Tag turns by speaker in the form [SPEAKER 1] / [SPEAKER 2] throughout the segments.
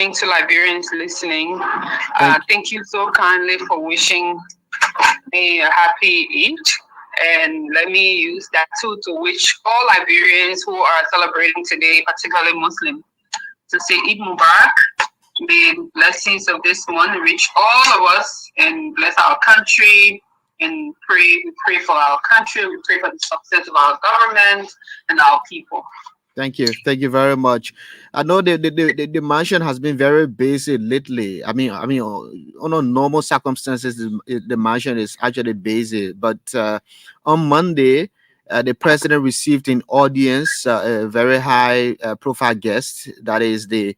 [SPEAKER 1] To Liberians listening.
[SPEAKER 2] Thank
[SPEAKER 1] Thank you so kindly for wishing me a happy Eid. And let me use that too to wish all Liberians who are celebrating today, particularly Muslim, to say Eid Mubarak. May the blessings of this month reach all of us and bless our country. And we pray for our country, we pray for the success of our government and our people.
[SPEAKER 2] Thank you very much. I know the mansion has been very busy lately. Under normal circumstances, the mansion is actually busy. But on Monday, the president received in audience a very high profile guest. That is the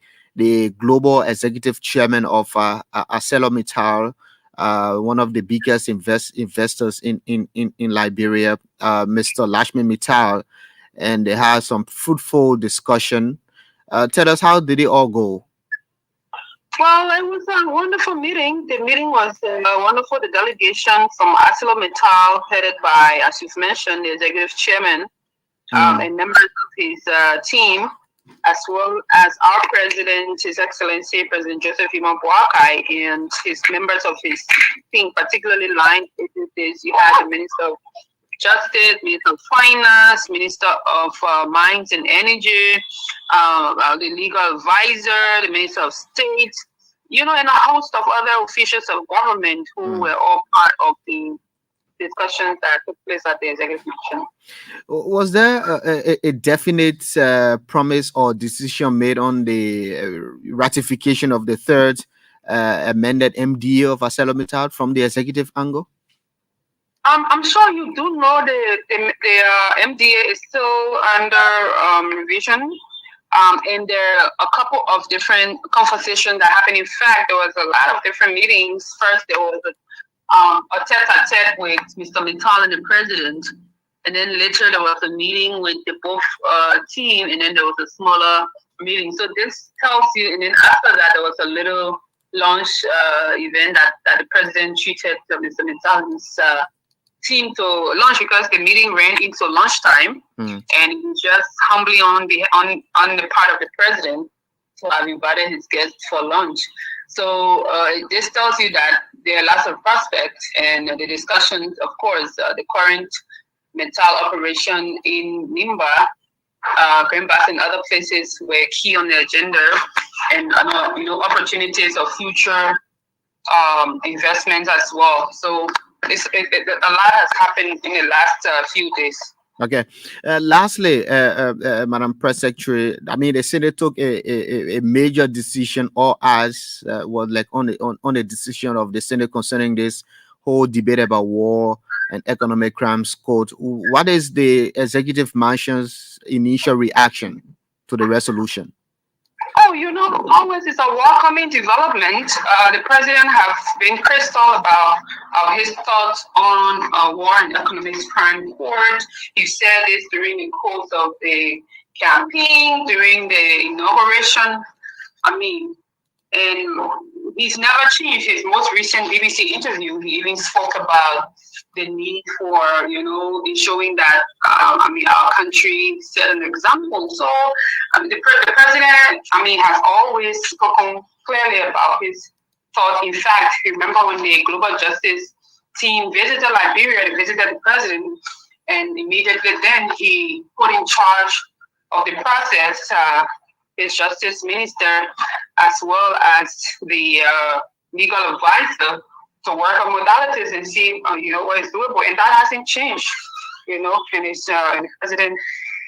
[SPEAKER 2] global executive chairman of ArcelorMittal, one of the biggest investors in Liberia, Mr. Lashmi Mittal, and they had some fruitful discussion. Tell us, how did it all go?
[SPEAKER 1] Well, it was a wonderful meeting. The meeting was wonderful. The delegation from ArcelorMittal, headed by, as you've mentioned, the executive chairman and members of his team, as well as our president, His Excellency President Joseph Iman Boakai, and his members of his team, particularly line agencies. You had the Minister of Justice, Minister of Finance, Minister of Mines and Energy, the legal advisor, the Minister of State, and a host of other officials of government who were all part of the discussions that took place at the executive session.
[SPEAKER 2] Was there a definite promise or decision made on the ratification of the third amended MDA of ArcelorMittal from the executive angle?
[SPEAKER 1] I'm sure you do know the MDA is still under revision. And there are a couple of different conversations that happened. In fact, there was a lot of different meetings. First, there was a tete-a-tete with Mr. Mittal and the president. And then later there was a meeting with the both team, and then there was a smaller meeting. So this tells you, and then after that, there was a little launch event that the president treated Mr. Mittal's team to launch, because the meeting ran into lunchtime, and it was just humbly on the part of the president to have invited his guests for lunch. So this tells you that there are lots of prospects, and the discussions, of course, the current Mittal operation in Nimba, Greenbass, and other places were key on the agenda, and opportunities of future investments as well. So a lot has happened in the last few days.
[SPEAKER 2] Okay. Lastly, Madam Press Secretary, the Senate took a major decision, or as was like on the decision of the Senate concerning this whole debate about war and economic crimes code. What is the executive mansion's initial reaction to the resolution?
[SPEAKER 1] Oh, always it's a welcoming development. The president has been crystal about his thoughts on war and economic crime court. He said this during the course of the campaign, during the inauguration. And he's never changed. His most recent BBC interview, he even spoke about the need for, showing that, our country set an example. So the president, has always spoken clearly about his thoughts. In fact, remember when the Global Justice team visited Liberia, they visited the president, and immediately then he put in charge of the process his justice minister, as well as the legal advisor, to work on modalities and see, what is doable. And that hasn't changed, and the president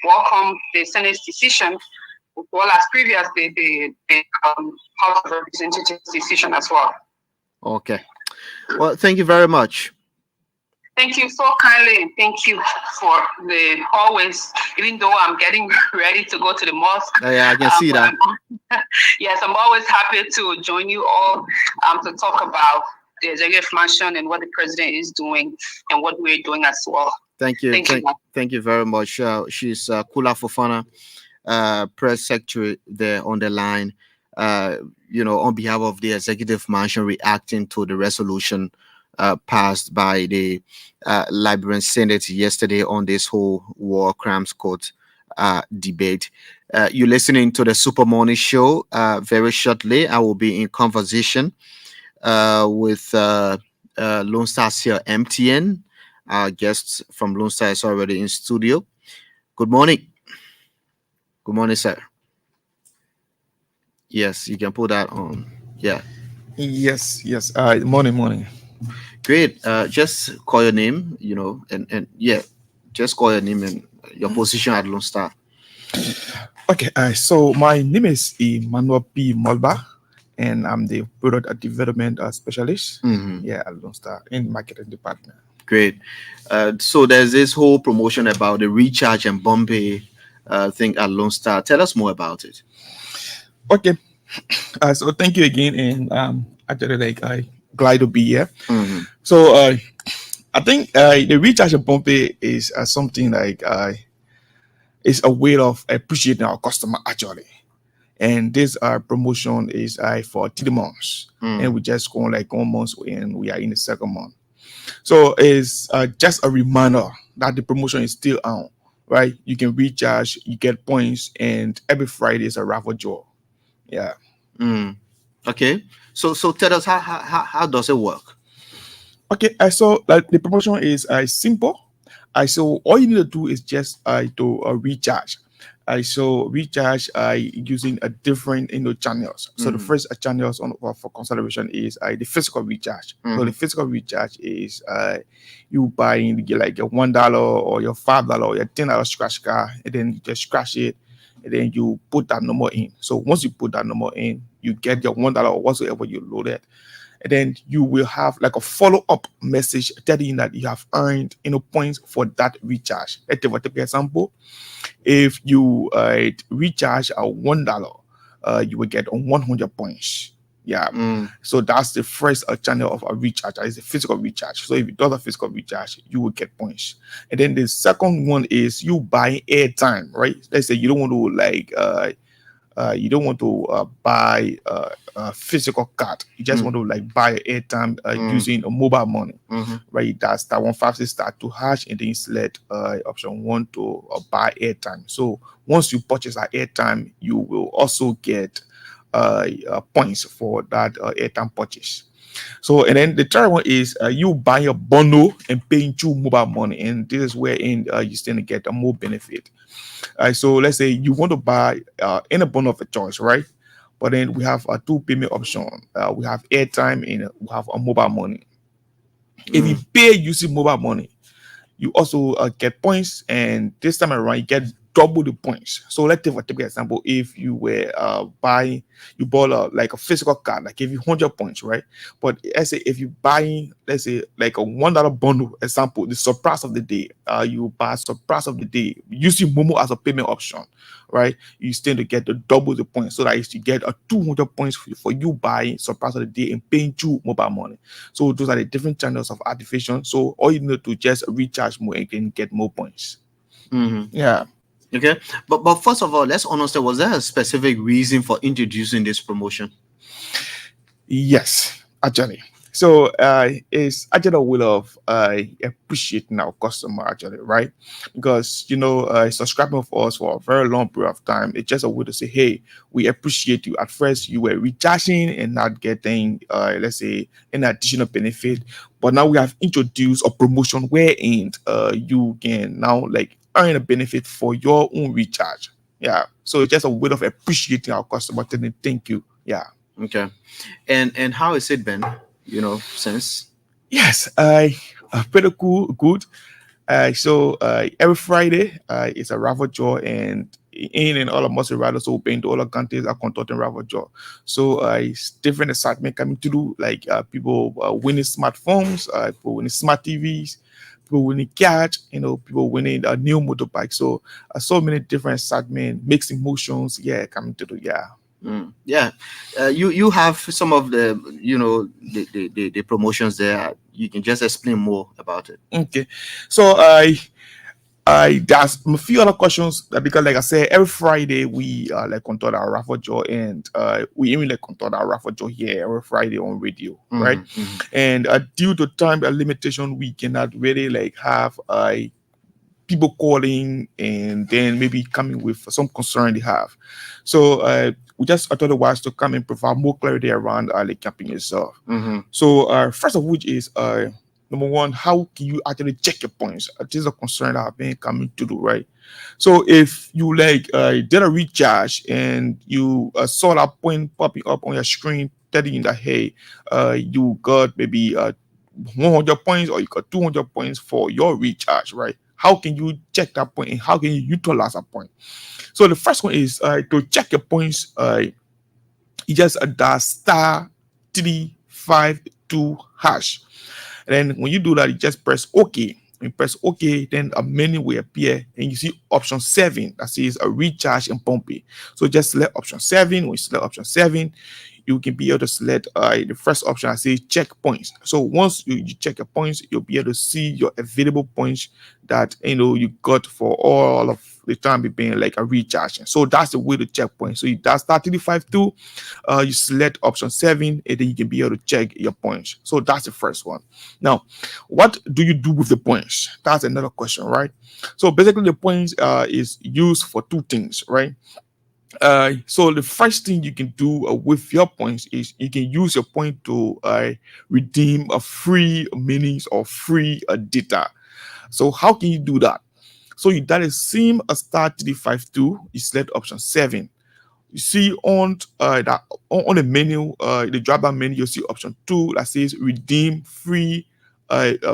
[SPEAKER 1] welcomed the Senate's decision, as well as previously the House of Representatives decision as well.
[SPEAKER 2] Okay. Well, thank you very much.
[SPEAKER 1] Thank you so kindly, and thank you for the always, even though I'm getting ready to go to the mosque.
[SPEAKER 2] Yeah, I can see that.
[SPEAKER 1] Yes, I'm always happy to join you all to talk about the executive mansion and what the president is doing and what we're doing as well.
[SPEAKER 2] Thank you. Thank you very much. She's Kula Fofana, press secretary there on the line, on behalf of the executive mansion, reacting to the resolution passed by the Liberian Senate yesterday on this whole war crimes court debate. You're listening to the Super Morning Show. Very shortly, I will be in conversation with Lone Stars here, MTN. Our guest from Lone Star is already in studio. Good morning. Good morning, sir. Yes, you can put that on. Yeah,
[SPEAKER 3] Yes, yes. Morning, morning.
[SPEAKER 2] great. Just call your name, and yeah, just call your name and your position at Lone Star.
[SPEAKER 3] Okay, so my name is Emmanuel P. Molba, and I'm the product development specialist.
[SPEAKER 2] Mhm.
[SPEAKER 3] Yeah, at Lone Star in marketing department.
[SPEAKER 2] Great. So there's this whole promotion about the recharge and Bombay thing at Lone Star. Tell us more about it.
[SPEAKER 3] Okay, so thank you again, and actually, like I glad to be here.
[SPEAKER 2] Mhm.
[SPEAKER 3] So I think the recharge and Pompey is something like is a way of appreciating our customer actually. And this promotion is for 3 months, and
[SPEAKER 2] Mm.
[SPEAKER 3] we just go like 1 month, and we are in the second month. So it's just a reminder that the promotion is still on, right? You can recharge, you get points, and every Friday is a raffle draw. Yeah.
[SPEAKER 2] Mm. Okay. So tell us how does it work?
[SPEAKER 3] Okay. So like the promotion is simple. So all you need to do is just to recharge. So recharge using a different channels. So the
[SPEAKER 2] Mhm.
[SPEAKER 3] first channels on for consideration is the physical recharge. So the
[SPEAKER 2] Mhm.
[SPEAKER 3] physical recharge is you buying like your $1 or your $5 or your $10 scratch card, and then you just scratch it, and then you put that number in. So once you put that number in, you get your $1 or whatsoever you loaded, and then you will have like a follow-up message telling you that you have earned points for that recharge. Let's take an example. If you recharge a $1, you will get 100 points. Yeah.
[SPEAKER 2] Mm.
[SPEAKER 3] So that's the first channel of a recharge. That is a physical recharge. So if you do a physical recharge, you will get points. And then the second one is you buy airtime, right? Let's say you don't want to you don't want to buy a physical card. You just
[SPEAKER 2] Mm.
[SPEAKER 3] want to like buy airtime
[SPEAKER 2] Mm.
[SPEAKER 3] using a mobile money,
[SPEAKER 2] Mhm.
[SPEAKER 3] right? That's star 156 star 2#, and then you select option one to buy airtime. So once you purchase that airtime, you will also get points for that airtime purchase. So, and then the third one is you buy a bundle and paying through mobile money, and this is where you stand to get a more benefit. So let's say you want to buy in a bundle of a choice, right? But then we have a two payment option. We have airtime and we have a mobile money. If you
[SPEAKER 2] Mm.
[SPEAKER 3] pay using mobile money, you also get points, and this time around you get double the points. So let's take for typical example, if you were buying, you bought like a physical card, like give you 100 points, right? But let's say if you buying, let's say like a $1 bundle, example, the surprise of the day, you buy surprise of the day using Momo as a payment option, right? You stand to get the double the points, so that is you get a 200 points for you buying surprise of the day and paying through mobile money. So those are the different channels of activation. So all you need to just recharge more and can get more points.
[SPEAKER 2] Mhm.
[SPEAKER 3] Yeah.
[SPEAKER 2] Okay. But first of all, let's understand, was there a specific reason for introducing this promotion?
[SPEAKER 3] Yes, actually. So it's actually a way of appreciating our customer actually, right? Because subscribing with us for a very long period of time, it's just a way to say, hey, we appreciate you. At first, you were recharging and not getting, let's say, an additional benefit, but now we have introduced a promotion wherein you can now like earn a benefit for your own recharge. Yeah. So it's just a way of appreciating our customer, telling them thank you. Yeah.
[SPEAKER 2] Okay. And how has it been, since?
[SPEAKER 3] Yes, I pretty cool, good. So every Friday it's a raffle draw, and in and all of Muscle Riders open to all the countries are conducting raffle draw. So it's different excitement coming through, like people winning smartphones, people winning smart TVs, people winning cars, people winning a new motorbike. So many different excitement, mixed emotions, yeah, coming through, yeah.
[SPEAKER 2] Mm. Yeah. You have some of the the promotions there. You can just explain more about it.
[SPEAKER 3] Okay, so I there's a few other questions because, like I said, every Friday we like conduct our raffle draw, and we even like conduct our raffle draw here every Friday on radio, right?
[SPEAKER 2] Mhm. Mhm.
[SPEAKER 3] And due to time limitation, we cannot really like have people calling and then maybe coming with some concern they have. So we just I thought it wise to come and provide more clarity around like camping itself.
[SPEAKER 2] Mm-hmm.
[SPEAKER 3] So first of which is number one, how can you actually check your points? This is a concern that I've been coming to do, right? So if you like did a recharge and you saw that point popping up on your screen telling you that hey, you got maybe 100 points or you got 200 points for your recharge, right? How can you check that point and how can you utilize that point? So the first one is to check your points. You just dial star 352 hash. And then when you do that, you just press OK. When you press OK, then a menu will appear and you see option 7 that says a recharge and pumping. So just select option 7. When you select option 7, you can be able to select the first option that says check points. So once you check your points, you'll be able to see your available points that you got for all of the time being like a recharge. So that's the way to check points. So that's star 352. You select option 7 and then you can be able to check your points. So that's the first one. Now, what do you do with the points? That's another question, right? So basically the points is used for two things, right? So the first thing you can do with your points is you can use your point to redeem a free minis or free data. So how can you do that? So you dial the same star 352, you select option 7. You see on that on the menu, the drop down menu, you see option 2 that says redeem free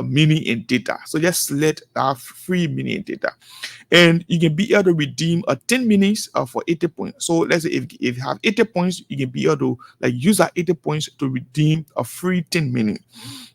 [SPEAKER 3] mini and data. So just select that free mini and data, and you can be able to redeem 10 minis for 80 points. So let's say if you have 80 points, you can be able to like use that 80 points to redeem a free 10 mini.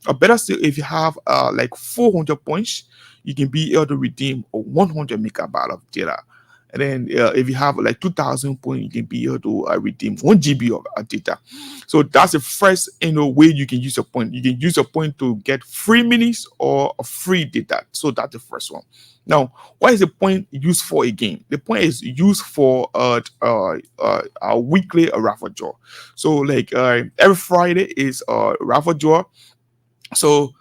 [SPEAKER 3] Or better still, if you have like 400 points, you can be able to redeem a 100 megabyte of data. And then if you have like 2,000 points, you can be able to redeem 1 GB of data. So that's the first way you can use a point. You can use a point to get free minis or a free data. So that's the first one. Now, what is the point used for again? The point is used for a weekly raffle draw. So like every Friday is a raffle draw. So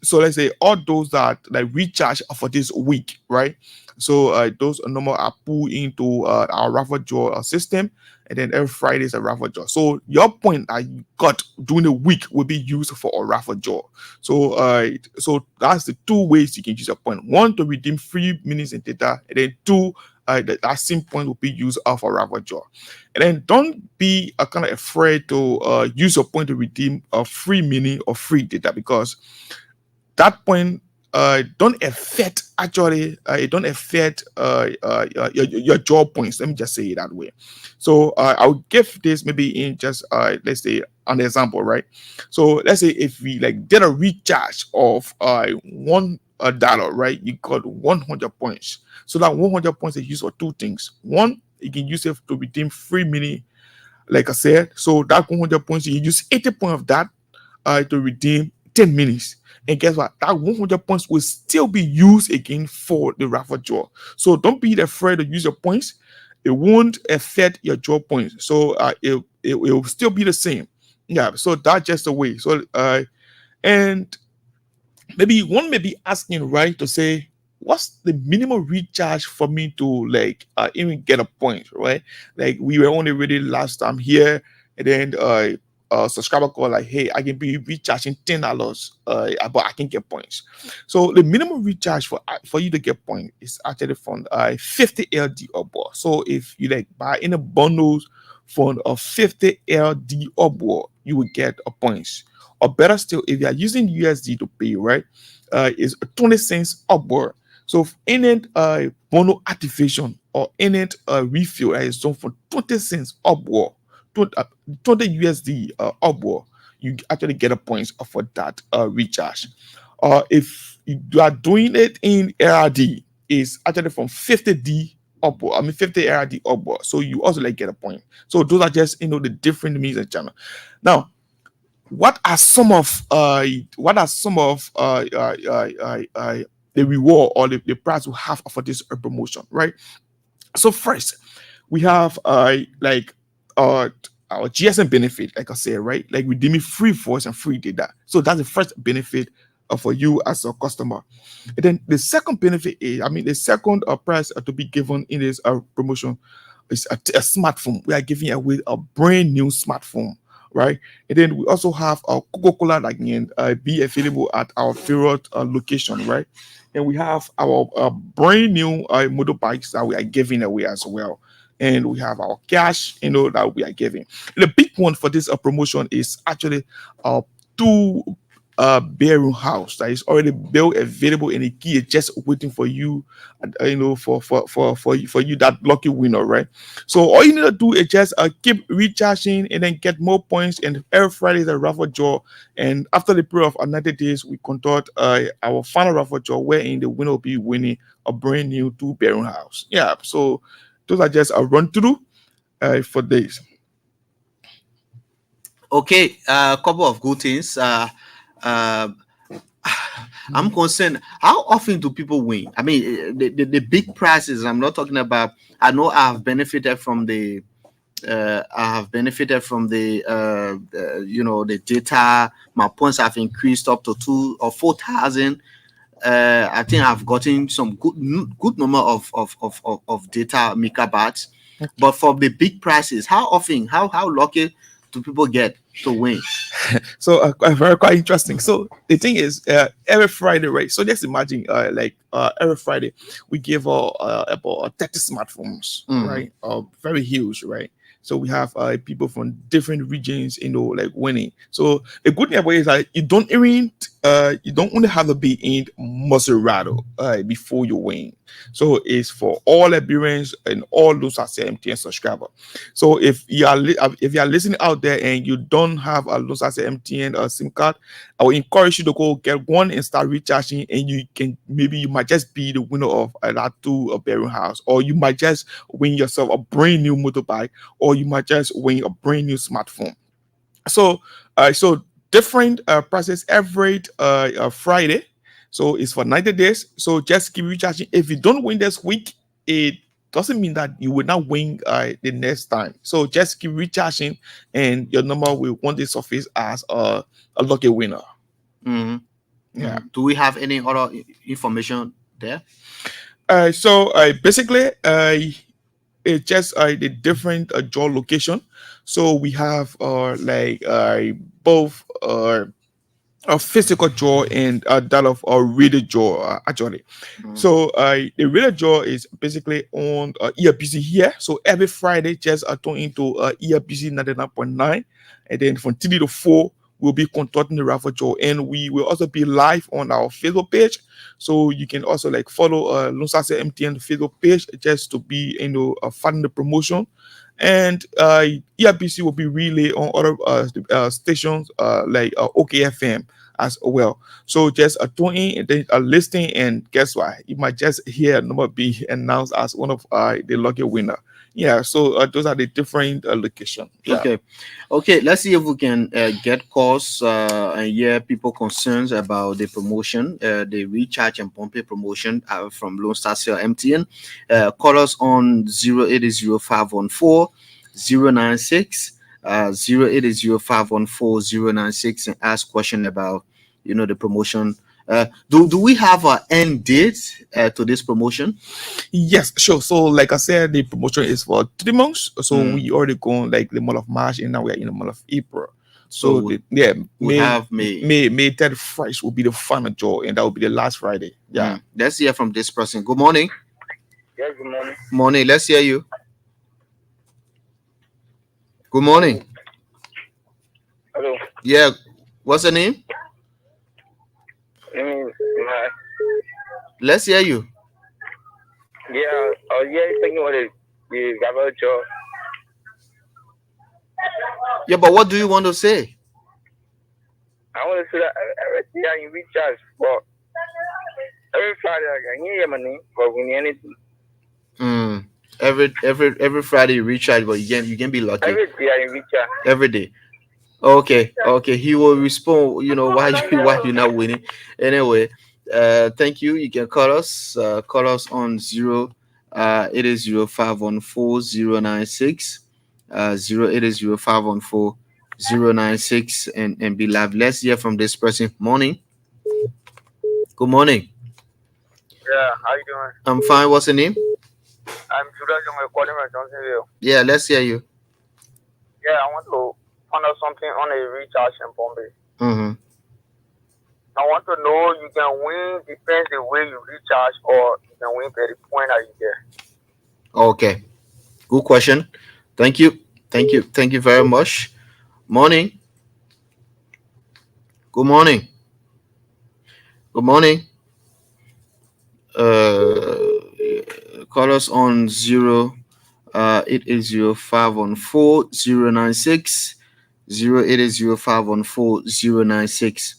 [SPEAKER 3] so let's say all those that like recharge for this week, right? So those normal are pulled into our raffle draw system, and then every Friday is a raffle draw. So your point that you got during the week will be used for a raffle draw. So so that's the two ways you can use a point: one to redeem free minutes and data, and then two, that same point will be used for raffle draw. And then don't be kind of afraid to use your point to redeem a free mini or free data, because that point don't affect actually it don't affect your draw points. Let me just say it that way. So I'll give this maybe in just let's say an example, right? So let's say if we like did a recharge of $1, right? You got 100 points. So that 100 points is used for two things. One, you can use it to redeem free mini, like I said. So that 100 points, you can use 80 points of that to redeem 10 minis. And guess what? That 100 points will still be used again for the raffle draw. So don't be afraid to use your points. It won't affect your draw points. So it will still be the same. Yeah. So that's just the way. So and maybe one may be asking, right, to say, what's the minimum recharge for me to like even get a point, right? Like we were only ready last time here, and then subscriber call like, hey, I can be recharging $10, but I can get points. So the minimum recharge for you to get points is actually from 50 LD or more. So if you like buy in a bundles for a 50 LD or more, you will get a points. Or better still, if you are using USD to pay, right, is 20 cents upward. So if any bundle activation or any refill is done for 20 cents upward, 20 USD upward, you actually get a points for that recharge. If you are doing it in ARD, is actually from 50D upward. I mean 50 ARD upward. So you also like get a point. So those are just the different means and channel. Now, what are some of the reward or the price we have for this promotion, right? So first, we have like our GSM benefit, like I said, right? Like redeeming free voice and free data. So that's the first benefit for you as a customer. And then the second benefit is, I mean, the second prize to be given in this promotion is a smartphone. We are giving away a brand new smartphone, right? And then we also have a Coca-Cola that can be available at our favorite location, right? And we have our brand new motorbikes that we are giving away as well. And we have our cash, that we are giving. The big one for this promotion is actually two bedroom house that is already built, available, and the key is just waiting for you, for you, that lucky winner, right? So all you need to do is just keep recharging and then get more points. And every Friday is a raffle draw, and after the period of 90 days, we conduct our final raffle draw, wherein the winner will be winning a brand new two-bedroom house. Yeah, so those are just a run through for this.
[SPEAKER 2] Okay, a couple of good things. I'm concerned. How often do people win? I mean, the big prizes. I'm not talking about. I know I have benefited from the. The data. My points have increased up to 2,000 or 4,000. I think I've gotten some good number of data megabytes. But for the big prizes, how often, how lucky do people get to win?
[SPEAKER 3] So quite interesting. So the thing is, every Friday, right? So just imagine, every Friday we give about 30 smartphones, right? Very huge, right? So we have people from different regions, like winning. So the good thing about it is that you don't only have to be in Maserati before you win. So it's for all Liberians and all those are MTN subscriber. So if you are listening out there and you don't have a MTN SIM card, I will encourage you to go get one and start recharging, and you might just be the winner of that two-bedroom house, or you might just win yourself a brand new motorbike, or you might just win a brand new smartphone. So different prices every Friday. So it's for 90 days. So just keep recharging. If you don't win this week, it doesn't mean that you will not win the next time. So just keep recharging, and your number will one day surface as a lucky winner. Yeah.
[SPEAKER 2] Do we have any other information there?
[SPEAKER 3] Basically, it's just the different draw location. So we have both a physical draw and that of a radio draw actually. So the radio draw is basically on ERBC here. So every Friday, just turn into ERBC 99.9, and then from 3 to 4 we'll be conducting the raffle draw, and we will also be live on our Facebook page. So you can also follow Lone Star Cell MTN Facebook page just to be funding the promotion. And ERBC will be relay on other stations like OKFM as well. So just tune in and then listing, and guess what? You might just hear a number be announced as one of the lucky winner. Yeah, so those are the different locations. Yeah.
[SPEAKER 2] Okay. Let's see if we can get calls and hear people concerns about the promotion, the recharge and pumping promotion from Lone Star Cell MTN. Call us on 080-514-096, 080-514-096, and ask question about the promotion. Do we have an end date to this promotion?
[SPEAKER 3] Yes, sure. So like I said, the promotion is for 3 months. So we already gone the month of March, and now we are in the month of April. So
[SPEAKER 2] we have May
[SPEAKER 3] 31st will be the final draw, and that will be the last Friday. Yeah.
[SPEAKER 2] Let's hear from this person. Good morning.
[SPEAKER 4] Yes, good morning.
[SPEAKER 2] Morning. Let's hear you. Good morning.
[SPEAKER 4] Hello.
[SPEAKER 2] Yeah. What's the name? Let's hear you.
[SPEAKER 4] Yeah, thinking about the raffle draw.
[SPEAKER 2] Yeah, but what do you want to say?
[SPEAKER 4] I want to say that every day I recharge for every Friday I can hear money for winning anything.
[SPEAKER 2] Every Friday you recharge, but you can be lucky.
[SPEAKER 4] Every day I recharge.
[SPEAKER 2] Every day. Okay. He will respond. Why you not winning? Anyway, thank you. You can call us. Call us on 080-514-096, 080-514-096, and be live. Let's hear from this person. Morning. Good morning.
[SPEAKER 4] Yeah, how you doing?
[SPEAKER 2] I'm fine. What's your name?
[SPEAKER 4] I'm Judah Young, calling from Johnsonville.
[SPEAKER 2] Yeah, let's hear you.
[SPEAKER 4] Yeah, I want to find out something on a recharge in Bombay.
[SPEAKER 2] Mm-hmm.
[SPEAKER 4] I want to know you can win depends the way you recharge or you can win by the point that you get.
[SPEAKER 2] Okay. Good question. Thank you. Thank you. Thank you very much. Morning. Good morning. Good morning. Call us on 080514 080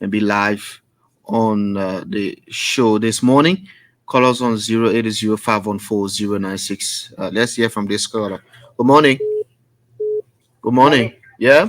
[SPEAKER 2] and be live on the show this morning. Call us on 080 514 Let's hear from this caller. Good morning. Good morning. Yeah.